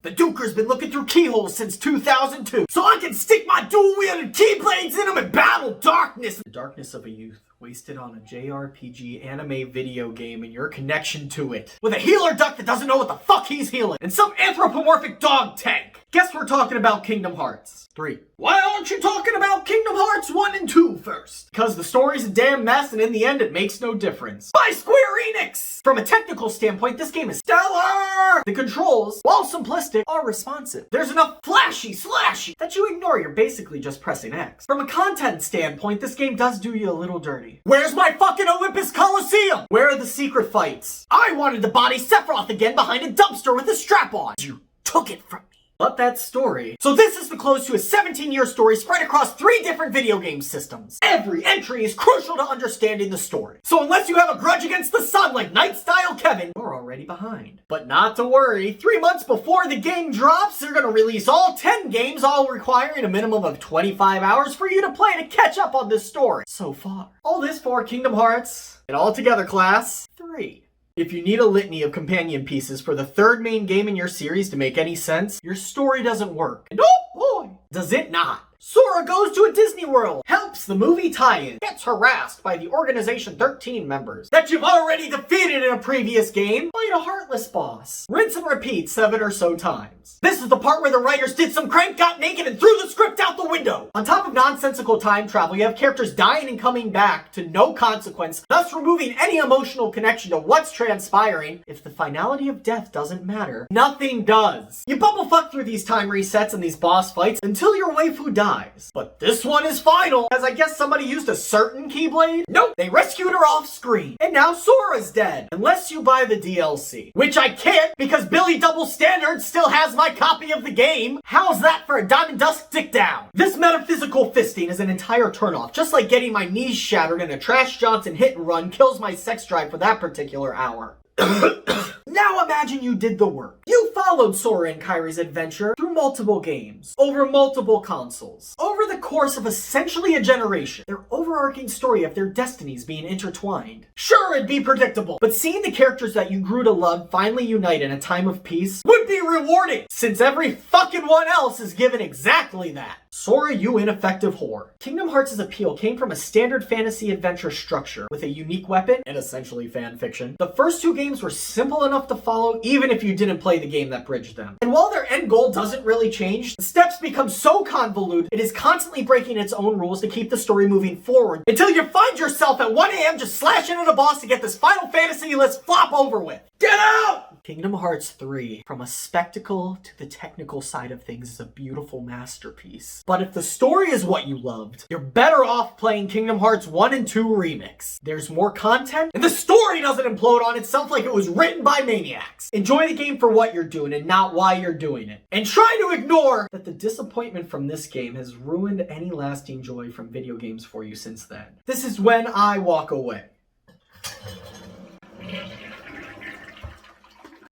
The Dooker's been looking through keyholes since 2002, so I can stick my dual-wielded keyblades in them and battle darkness. The darkness of a youth wasted on a JRPG anime video game and your connection to it. With a healer duck that doesn't know what the fuck he's healing, and some anthropomorphic dog tank. Guess we're talking about Kingdom Hearts 3. Why aren't you talking about Kingdom Hearts 1 and 2 first? Because the story's a damn mess and in the end it makes no difference. By Square Enix! From a technical standpoint, this game is stellar! The controls, while simplistic, are responsive. There's enough flashy slashy that you ignore, you're basically just pressing X. From a content standpoint, this game does do you a little dirty. Where's my fucking Olympus Coliseum? Where are the secret fights? I wanted to body Sephiroth again behind a dumpster with a strap on. You took it from me. But that story. So this is the close to a 17-year story spread across 3 different video game systems. Every entry is crucial to understanding the story. So unless you have a grudge against the sun like Night-style Kevin, you're already behind. But not to worry, 3 months before the game drops, they're gonna release all 10 games, all requiring a minimum of 25 hours for you to play to catch up on this story. So far. All this for Kingdom Hearts, and all together, class, 3. If you need a litany of companion pieces for the 3rd main game in your series to make any sense, your story doesn't work. And oh boy, does it not. Sora goes to a Disney World, helps the movie tie-in, gets harassed by the Organization 13 members that you've already defeated in a previous game, fight a heartless boss. Rinse and repeat 7 or so times. This is the part where the writers did some crank, got naked, and threw the script out the window. On top of nonsensical time travel, you have characters dying and coming back to no consequence, thus removing any emotional connection to what's transpiring. If the finality of death doesn't matter, nothing does. You bumblefuck through these time resets and these boss fights until your waifu dies. But this one is final, as I guess somebody used a certain keyblade? Nope, they rescued her off screen. And now Sora's dead, unless you buy the DLC. Which I can't, because Billy Double Standard still has my copy of the game. How's that for a Diamond Dust stick down? This metaphysical fisting is an entire turnoff, just like getting my knees shattered in a Trash Johnson hit and run kills my sex drive for that particular hour. Now imagine you did the work. You followed Sora and Kairi's adventure through multiple games, over multiple consoles, over the course of essentially a generation, their overarching story of their destinies being intertwined. Sure, it'd be predictable, but seeing the characters that you grew to love finally unite in a time of peace would be rewarding, since every fucking one else is given exactly that. Sora, you ineffective whore. Kingdom Hearts' appeal came from a standard fantasy adventure structure with a unique weapon and essentially fan fiction. The first 2 games were simple enough to follow even if you didn't play the game that bridged them. And while their end goal doesn't really change, the steps become so convoluted it is constantly breaking its own rules to keep the story moving forward until you find yourself at 1 a.m. just slashing at a boss to get this Final Fantasy list flop over with. Get out! Kingdom Hearts 3, from a spectacle to the technical side of things, is a beautiful masterpiece. But if the story is what you loved, you're better off playing Kingdom Hearts 1 and 2 Remix. There's more content, and the story doesn't implode on itself like it was written by maniacs. Enjoy the game for what you're doing and not why you're doing it. And try to ignore that the disappointment from this game has ruined any lasting joy from video games for you since then. This is when I walk away.